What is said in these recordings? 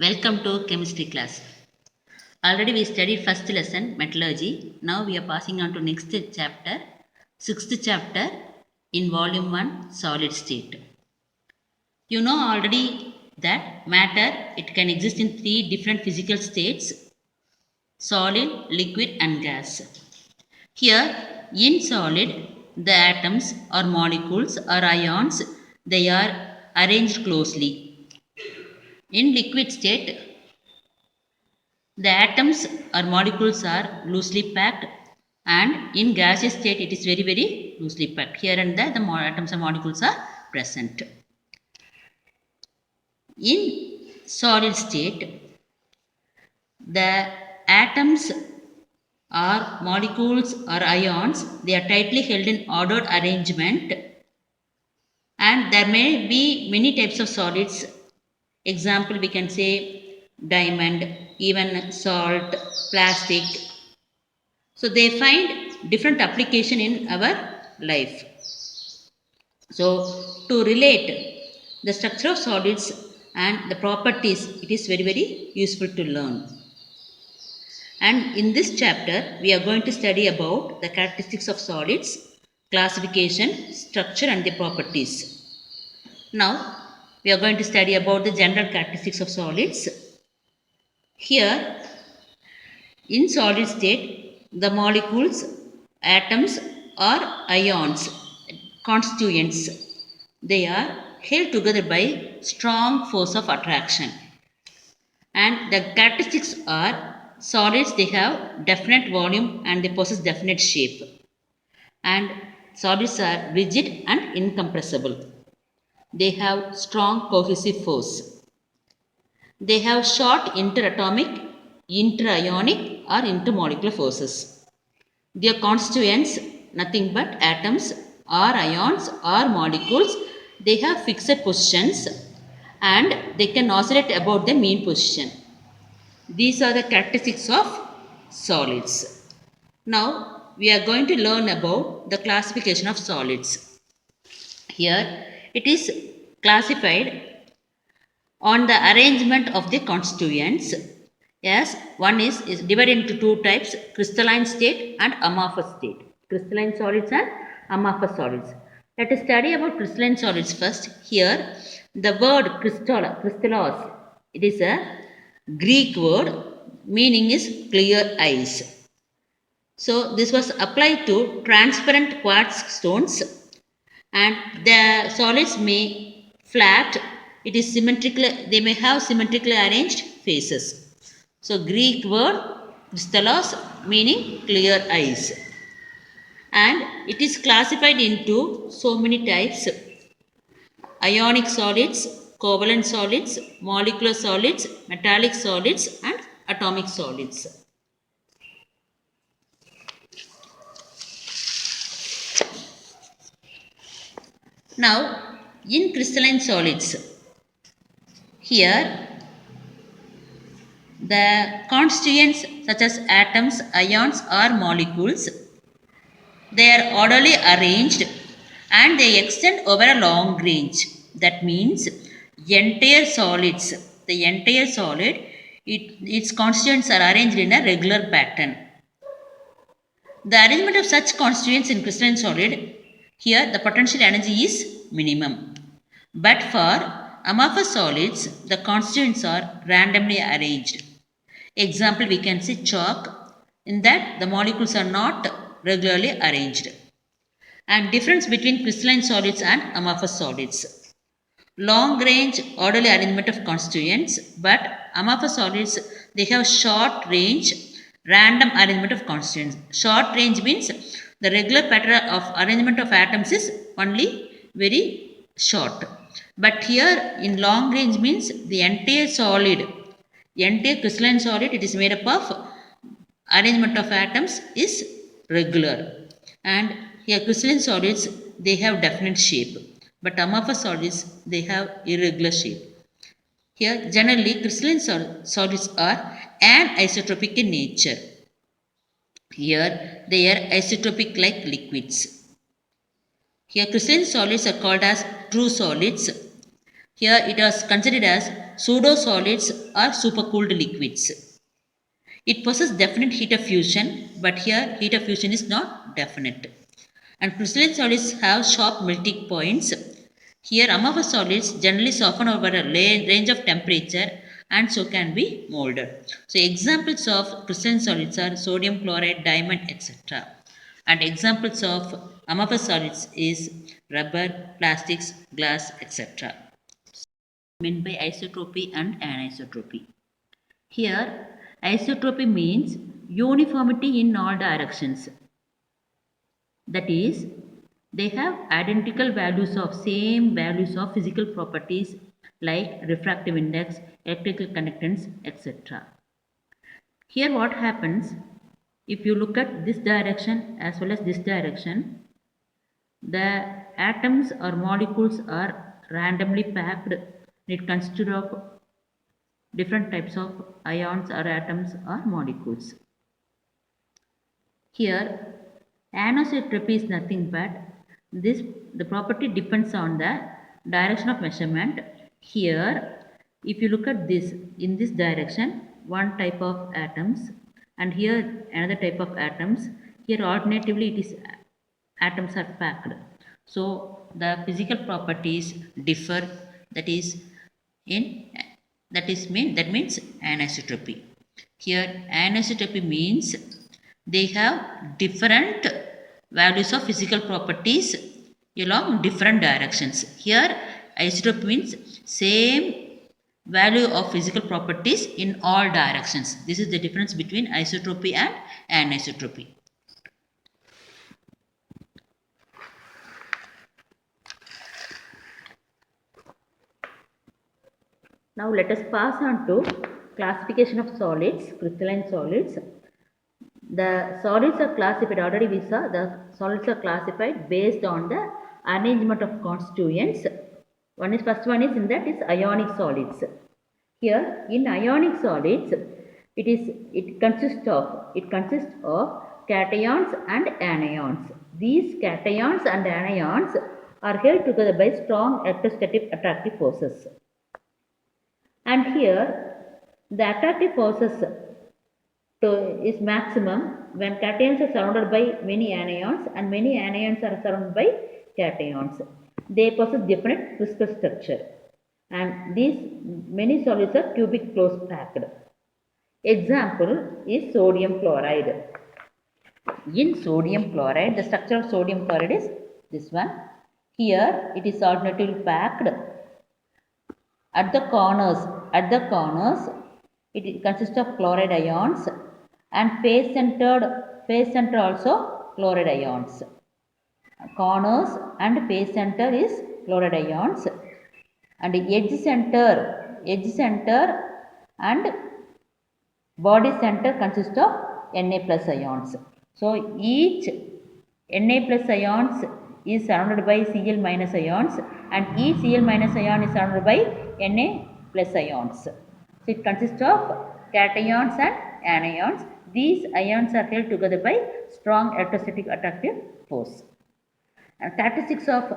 Welcome to chemistry class. Already we studied first lesson metallurgy. Now we are passing on to next chapter, sixth chapter in volume 1 solid state. You know already that matter it can exist in three different physical states: solid, liquid and gas. Here in solid the atoms or molecules or ions they are arranged closely. In liquid state the atoms or molecules are loosely packed, and in gaseous state it is very loosely packed. Here and there the atoms and molecules are present. In solid state the atoms or molecules or ions they are tightly held in ordered arrangement, and there may be many types of solids. Example we can say diamond, even salt, plastic. So they find different application in our life. So to relate the structure of solids and the properties, it is very useful to learn. And in this chapter, we are going to study about the characteristics of solids, classification, structure and the properties. Now, we are going to study about the general characteristics of solids. Here, in solid state, the molecules, atoms or ions, constituents, they are held together by strong force of attraction. And the characteristics are solids, they have definite volume and they possess definite shape. And solids are rigid and incompressible. They have strong cohesive force. They have short interatomic, interionic or intermolecular forces. Their constituents, nothing but atoms or ions or molecules, they have fixed positions and they can oscillate about the mean position. These are the characteristics of solids. Now we are going to learn about the classification of solids. Here it is classified on the arrangement of the constituents. Yes, one is divided into two types: crystalline state and amorphous state. Crystalline solids and amorphous solids. Let us study about crystalline solids first. Here the word crystallos, it is a Greek word, meaning is clear eyes. So this was applied to transparent quartz stones, and the solids may flat, it is symmetrical, they may have symmetrically arranged faces. So Greek word crystallos meaning clear eyes, and it is classified into so many types: ionic solids, covalent solids, molecular solids, metallic solids and atomic solids. Now in crystalline solids, here the constituents such as atoms, ions or molecules, they are orderly arranged and they extend over a long range. That means entire solids, the entire solid, its constituents are arranged in a regular pattern. The arrangement of such constituents in crystalline solid, here the potential energy is minimum. But for amorphous solids, the constituents are randomly arranged. Example we can say chalk, in that the molecules are not regularly arranged. And difference between crystalline solids and amorphous solids: long range orderly arrangement of constituents, but amorphous solids they have short range random arrangement of constituents. Short range means the regular pattern of arrangement of atoms is only very short, but here in long range means the entire solid, entire crystalline solid, it is made up of arrangement of atoms is regular. And here crystalline solids they have definite shape, but amorphous solids they have irregular shape. Here generally crystalline solids are anisotropic in nature. Here they are isotropic like liquids. Here crystalline solids are called as true solids. Here it is considered as pseudo-solids or supercooled liquids. It possesses definite heat of fusion, but here heat of fusion is not definite. And crystalline solids have sharp melting points. Here amorphous solids generally soften over a range of temperature and so can be molded. So examples of crystalline solids are sodium chloride, diamond, etc. And examples of amorphous solids is rubber, plastics, glass, etc. Meant by isotropy and anisotropy. Here, isotropy means uniformity in all directions. That is, they have identical values of same values of physical properties like refractive index, electrical conductance, etc. Here what happens, if you look at this direction as well as this direction, the atoms or molecules are randomly packed. It consists of different types of ions or atoms or molecules. Here, anisotropy is nothing but the property depends on the direction of measurement. Here, if you look at this, in this direction, one type of atoms, and here another type of atoms. Here alternatively it is atoms are packed. So the physical properties differ. That is that means anisotropy. Here anisotropy means they have different values of physical properties along different directions. Here isotropy means same value of physical properties in all directions. This is the difference between isotropy and anisotropy. Now let us pass on to classification of solids, crystalline solids. The solids are classified, already we saw the solids are classified based on the arrangement of constituents. First one is in that is ionic solids. Here in ionic solids, it consists of cations and anions. These cations and anions are held together by strong electrostatic attractive forces. And here the attractive forces is maximum when cations are surrounded by many anions and many anions are surrounded by cations. They possess different crystal structure, and these many solids are cubic close packed. Example is sodium chloride. In sodium chloride, the structure of sodium chloride is this one. Here it is alternatively packed. At the corners, it consists of chloride ions, and face center also chloride ions. Corners and face center is chloride ions, and edge center and body center consists of Na plus ions. So each Na plus ions is surrounded by Cl minus ions, and each Cl minus ion is surrounded by Na plus ions. So it consists of cations and anions. These ions are held together by strong electrostatic attractive force. And characteristics of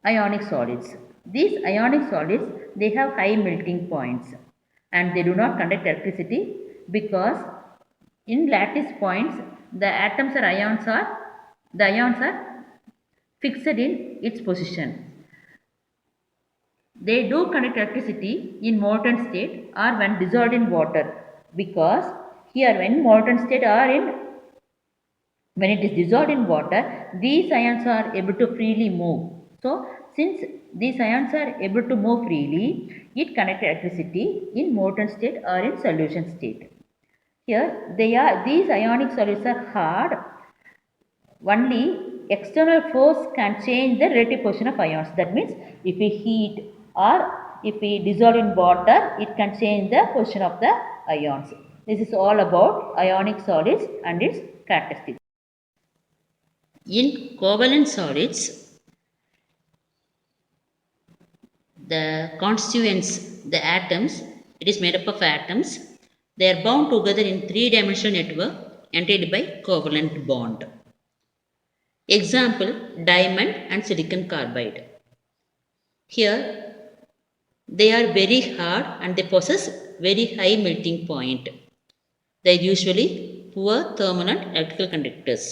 ionic solids. These ionic solids, they have high melting points and they do not conduct electricity because in lattice points the atoms or ions are fixed in its position. They do conduct electricity in molten state or when dissolved in water, because here when molten state when it is dissolved in water, these ions are able to freely move. So since these ions are able to move freely, it conducts electricity in molten state or in solution state. Here these ionic solids are hard. Only external force can change the relative position of ions. That means if we heat or if we dissolve in water, it can change the position of the ions. This is all about ionic solids and its characteristics. In covalent solids, the constituents, the atoms, it is made up of atoms. They are bound together in three-dimensional network entailed by covalent bond. Example, diamond and silicon carbide. Here, they are very hard and they possess very high melting point. They are usually poor thermal and electrical conductors.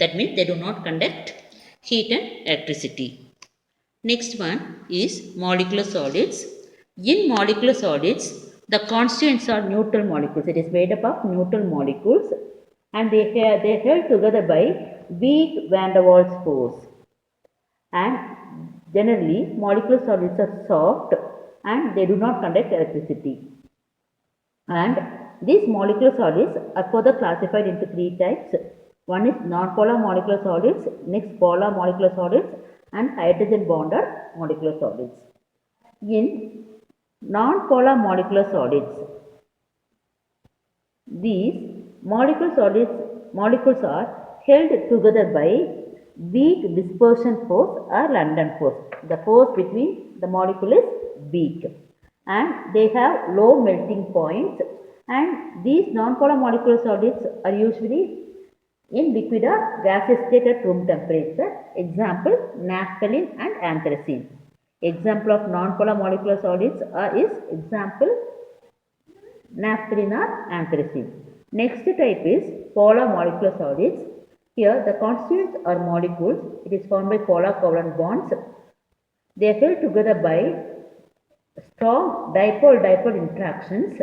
That means they do not conduct heat and electricity. Next one is molecular solids. In molecular solids, the constituents are neutral molecules. It is made up of neutral molecules and they held together by weak van der Waals force. And generally, molecular solids are soft and they do not conduct electricity. And these molecular solids are further classified into three types. One is non-polar molecular solids, next polar molecular solids, and hydrogen bonded molecular solids. In non-polar molecular solids, these molecules are held together by weak dispersion force or London force. The force between the molecule is weak and they have low melting points, and these non-polar molecular solids are usually in liquid or gaseous state at room temperature. Example, naphthalene and anthracene. Example of non-polar molecular solids is example naphthalene or anthracene. Next type is polar molecular solids. Here the constituents are molecules. It is formed by polar covalent bonds. They are held together by strong dipole-dipole interactions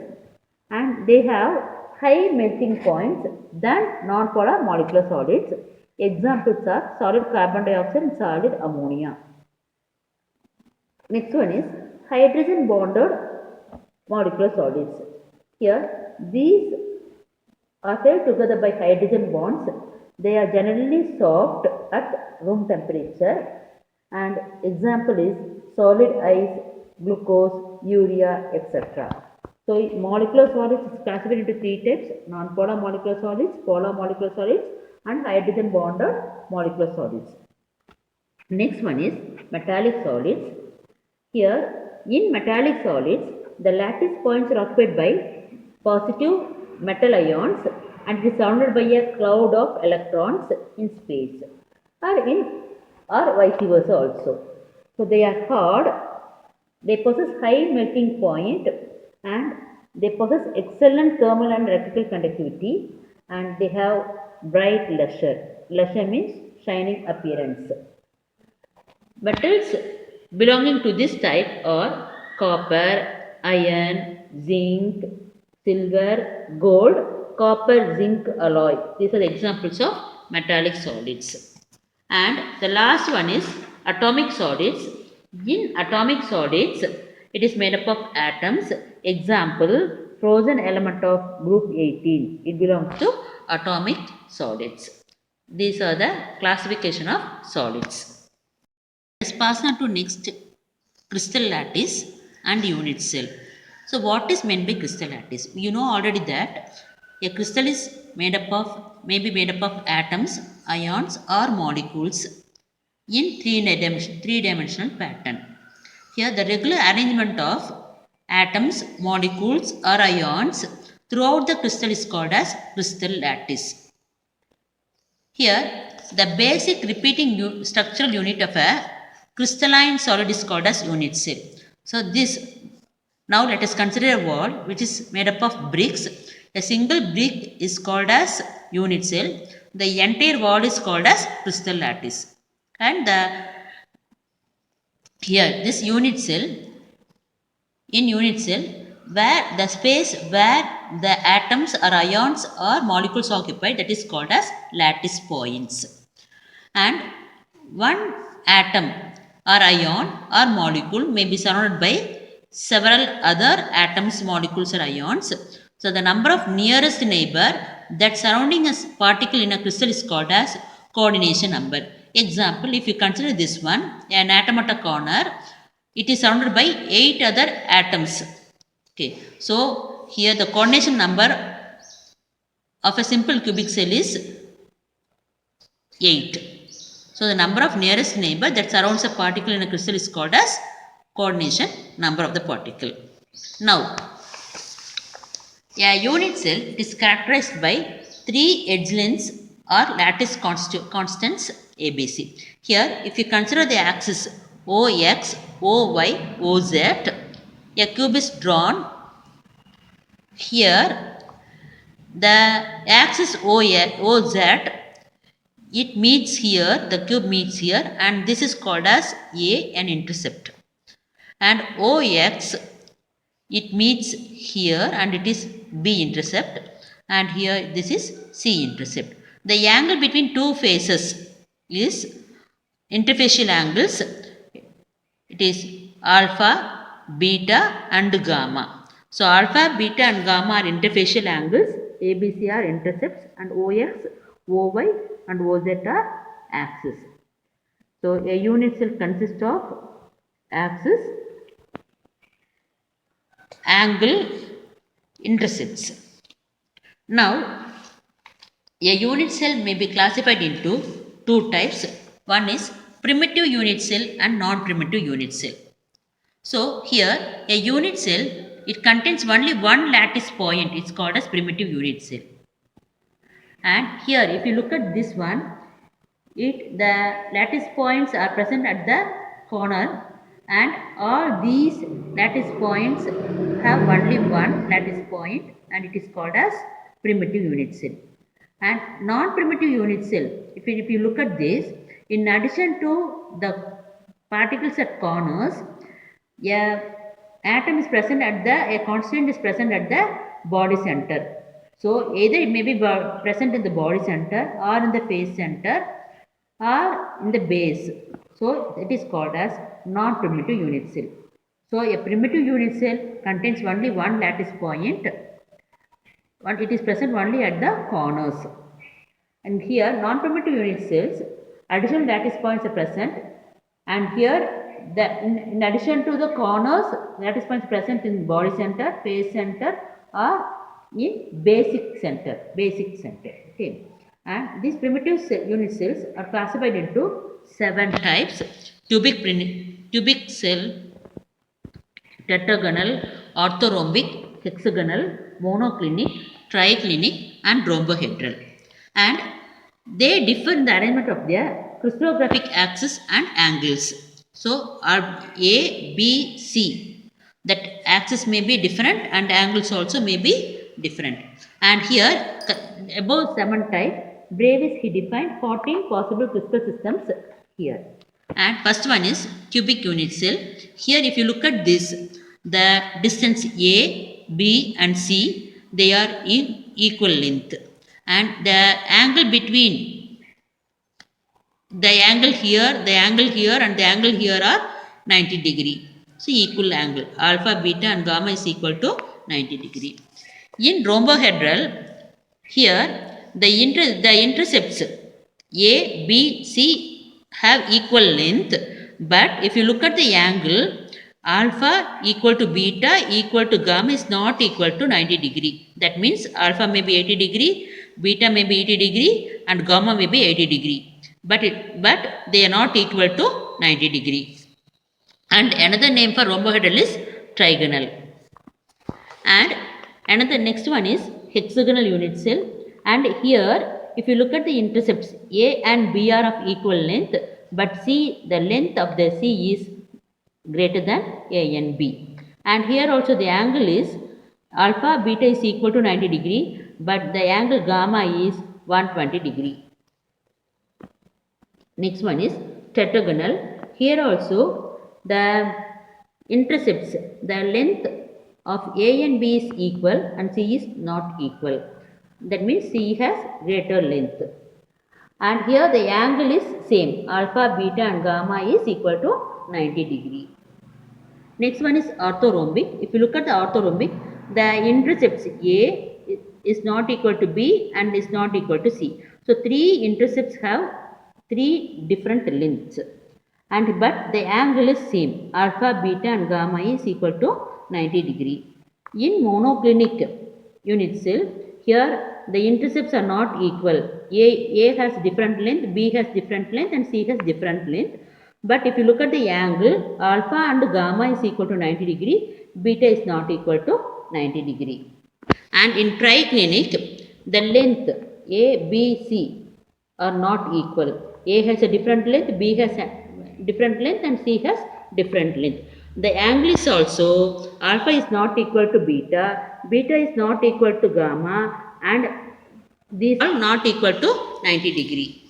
and they have high melting points than non-polar molecular solids. Examples are solid carbon dioxide and solid ammonia. Next one is hydrogen bonded molecular solids. Here these are held together by hydrogen bonds. They are generally soft at room temperature and example is solid ice, glucose, urea, etc. So molecular solids is classified into three types: non-polar molecular solids, polar molecular solids, and hydrogen bonded molecular solids. Next one is metallic solids. Here in metallic solids, the lattice points are occupied by positive metal ions and it is surrounded by a cloud of electrons in space or vice versa also. So they are hard, they possess high melting point and they possess excellent thermal and electrical conductivity and they have bright luster. Luster means shining appearance. Metals belonging to this type are copper, iron, zinc, silver, gold, copper, zinc alloy. These are the examples of metallic solids. And the last one is atomic solids. In atomic solids, it is made up of atoms. Example, frozen element of group 18. It belongs to atomic solids. These are the classification of solids. Let's pass on to next, crystal lattice and unit cell. So what is meant by crystal lattice? You know already that a crystal is made up of atoms, ions or molecules in three-dimensional pattern. Here the regular arrangement of atoms, molecules or ions throughout the crystal is called as crystal lattice. Here the basic repeating structural unit of a crystalline solid is called as unit cell. So now let us consider a wall which is made up of bricks. A single brick is called as unit cell. The entire wall is called as crystal lattice. And here this unit cell, where the space where the atoms or ions or molecules occupy, that is called as lattice points. And one atom or ion or molecule may be surrounded by several other atoms, molecules or ions. So the number of nearest neighbor that surrounding a particle in a crystal is called as coordination number. Example, if you consider this one, an atom at a corner, it is surrounded by 8 other atoms. Okay, so here the coordination number of a simple cubic cell is 8. So the number of nearest neighbor that surrounds a particle in a crystal is called as coordination number of the particle. Now, a unit cell is characterized by 3 edge lengths or lattice constants ABC. Here, if you consider the axis OX, OY, OZ, a cube is drawn. Here the axis OZ, it meets here, the cube meets here, and this is called as A, an intercept. And OX, it meets here and it is B intercept, and here this is C intercept. The angle between two faces is interfacial angles. It is alpha, beta and gamma. So alpha, beta and gamma are interfacial angles, ABC are intercepts, and OX, OY and OZ are axis. So a unit cell consists of axis, angle, intercepts. Now a unit cell may be classified into two types. One is primitive unit cell and non-primitive unit cell. So here a unit cell, it contains only one lattice point. It's called as primitive unit cell. And here if you look at this one, the lattice points are present at the corner, and all these lattice points have only one lattice point, and it is called as primitive unit cell. And non-primitive unit cell, if you look at this, in addition to the particles at corners, a atom is present at a constant is present at the body center. So either it may be present in the body center or in the face center or in the base. So it is called as non-primitive unit cell. So a primitive unit cell contains only one lattice point, and it is present only at the corners. And here non-primitive unit cells, additional lattice points are present, and here in addition to the corners, lattice points present in body center, face center or in basic center. Okay. And these primitive unit cells are classified into 7 types: cubic cell, tetragonal, orthorhombic, hexagonal, monoclinic, triclinic and rhombohedral. And they differ in the arrangement of their crystallographic axis and angles. So are A, B, C. That axis may be different and angles also may be different. And here above 7 types, Bravis he defined 14 possible crystal systems here. And first one is cubic unit cell. Here if you look at this, the distance A, B and C, they are in equal length, and the angle between the angle here and the angle here are 90 degree. So equal angle, alpha, beta and gamma is equal to 90 degree. In rhombohedral, here the intercepts A, B, C have equal length, but if you look at the angle, alpha equal to beta equal to gamma is not equal to 90 degree. That means alpha may be 80 degree, beta may be 80 degree and gamma may be 80 degree. But they are not equal to 90 degree. And another name for rhombohedral is trigonal. And another next one is hexagonal unit cell. And here if you look at the intercepts, A and B are of equal length, but C, the length of the C is greater than A and B. And here also the angle is alpha, beta is equal to 90 degree, but the angle gamma is 120 degree. Next one is tetragonal. Here also the intercepts, the length of A and B is equal and C is not equal. That means C has greater length. And here the angle is same, alpha, beta and gamma is equal to 90 degree. Next one is orthorhombic. If you look at the orthorhombic, the intercepts A is not equal to B and is not equal to C. So 3 intercepts have 3 different lengths, but the angle is same, alpha, beta and gamma is equal to 90 degree. In monoclinic unit cell, here the intercepts are not equal. A has different length, B has different length and C has different length. But if you look at the angle, alpha and gamma is equal to 90 degree, beta is not equal to 90 degree. And in triclinic, the length A, B, C are not equal. A has a different length, B has a different length and C has different length. The angle is also alpha is not equal to beta, beta is not equal to gamma, and these are not equal to 90 degree.